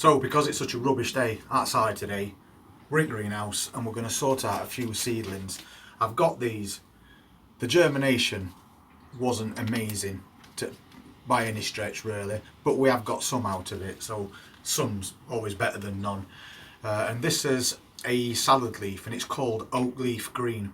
So because it's such a rubbish day outside today, we're in greenhouse and we're going to sort out a few seedlings. I've got these. The germination wasn't amazing by any stretch really, but we have got some out of it, so some's always better than none. And this is a salad leaf and it's called Oakleaf Green.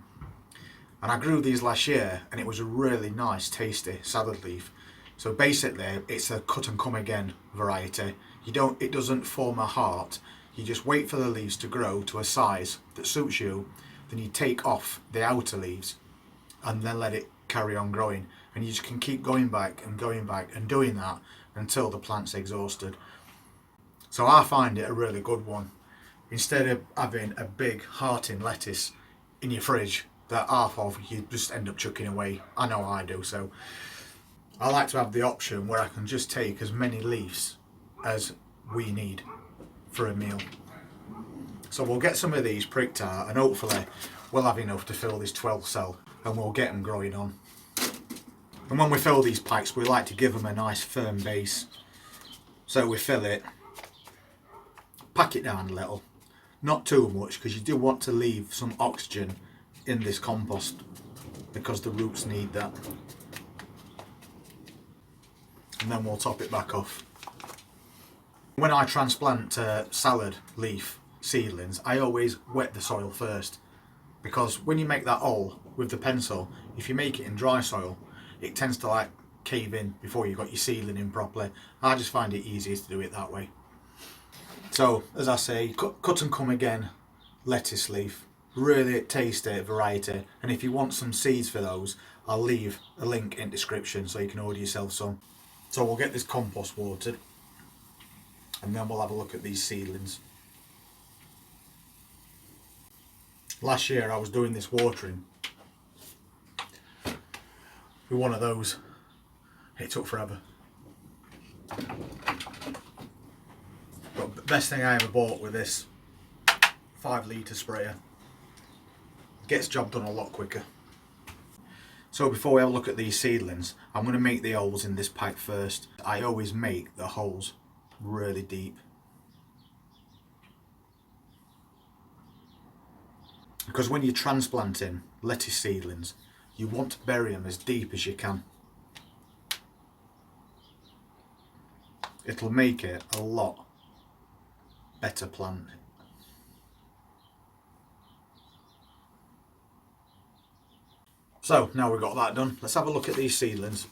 And I grew these last year and it was a really nice tasty salad leaf. So basically it's a cut and come again variety. It doesn't form a heart. You just wait for the leaves to grow to a size that suits you, then you take off the outer leaves and then let it carry on growing, and you just can keep going back and doing that until the plant's exhausted. So I find it a really good one. Instead of having a big hearting lettuce in your fridge that half of you just end up chucking away, I know I do, so I like to have the option where I can just take as many leaves as we need for a meal. So we'll get some of these pricked out and hopefully we'll have enough to fill this 12 cell and we'll get them growing on. And when we fill these packs, we like to give them a nice firm base. So we fill it, pack it down a little, not too much, because you do want to leave some oxygen in this compost because the roots need that. And then we'll top it back off. When I transplant salad leaf seedlings, I always wet the soil first, because when you make that hole with the pencil, if you make it in dry soil, it tends to like cave in before you got your seedling in properly. I just find it easier to do it that way. So as I say, cut and come again lettuce leaf, really tasty variety, and if you want some seeds for those, I'll leave a link in description so you can order yourself some. So we'll get this compost watered and then we'll have a look at these seedlings. Last year I was doing this watering with one of those. It took forever. But the best thing I ever bought with this 5 litre sprayer. Gets job done a lot quicker. So before we have a look at these seedlings, I'm going to make the holes in this pack first. I always make the holes really deep, because when you're transplanting lettuce seedlings, you want to bury them as deep as you can. It'll make it a lot better plant. So now we've got that done, let's have a look at these seedlings.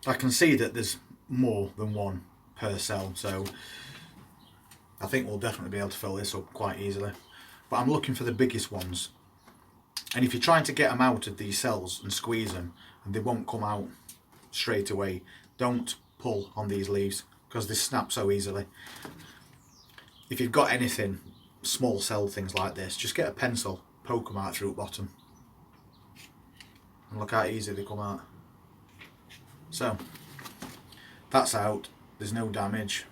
I can see that there's more than one per cell, so I think we'll definitely be able to fill this up quite easily. But I'm looking for the biggest ones. And if you're trying to get them out of these cells and squeeze them, and they won't come out straight away, don't pull on these leaves because they snap so easily. If you've got anything, small cell things like this, just get a pencil, poke them out through the bottom. And look how easy they come out. So, that's out, there's no damage.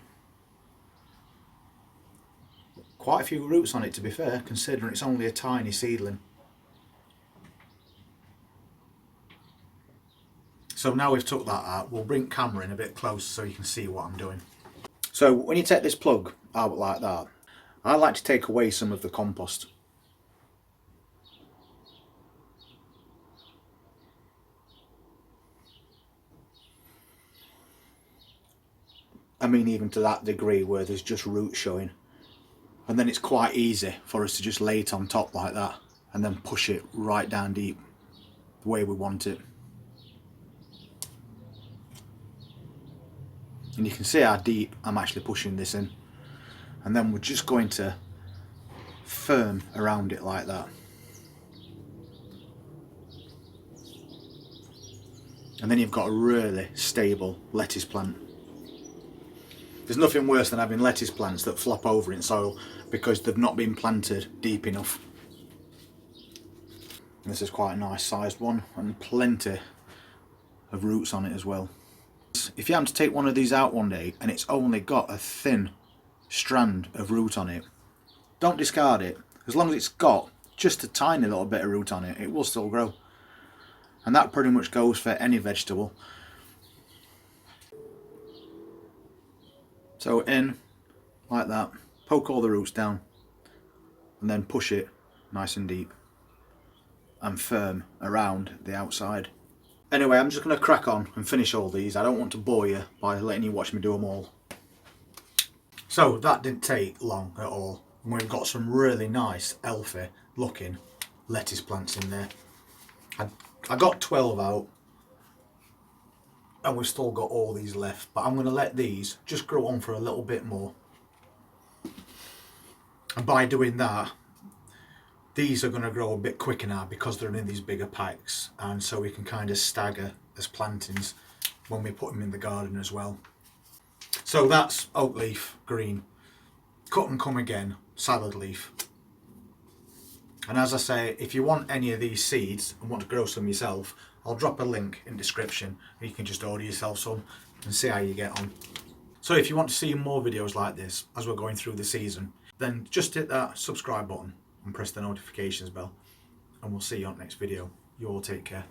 Quite a few roots on it to be fair, considering it's only a tiny seedling. So now we've took that out, we'll bring camera in a bit closer so you can see what I'm doing. So when you take this plug out like that, I like to take away some of the compost. I mean even to that degree where there's just roots showing. And then it's quite easy for us to just lay it on top like that and then push it right down deep the way we want it. And you can see how deep I'm actually pushing this in. And then we're just going to firm around it like that. And then you've got a really stable lettuce plant. There's nothing worse than having lettuce plants that flop over in soil because they've not been planted deep enough. And this is quite a nice sized one and plenty of roots on it as well. If you happen to take one of these out one day and it's only got a thin strand of root on it, don't discard it. As long as it's got just a tiny little bit of root on it, it will still grow. And that pretty much goes for any vegetable. So in like that, poke all the roots down and then push it nice and deep and firm around the outside. Anyway, I'm just going to crack on and finish all these. I don't want to bore you by letting you watch me do them all. So that didn't take long at all, and we've got some really nice healthy looking lettuce plants in there. I got 12 out and we've still got all these left, but I'm going to let these just grow on for a little bit more. And by doing that, these are going to grow a bit quicker now because they're in these bigger packs, and so we can kind of stagger as plantings when we put them in the garden as well. So that's Oakleaf green. Cut and come again, salad leaf. And as I say, if you want any of these seeds and want to grow some yourself, I'll drop a link in the description and you can just order yourself some and see how you get on. So if you want to see more videos like this as we're going through the season, then just hit that subscribe button and press the notifications bell, and we'll see you on the next video. You all take care.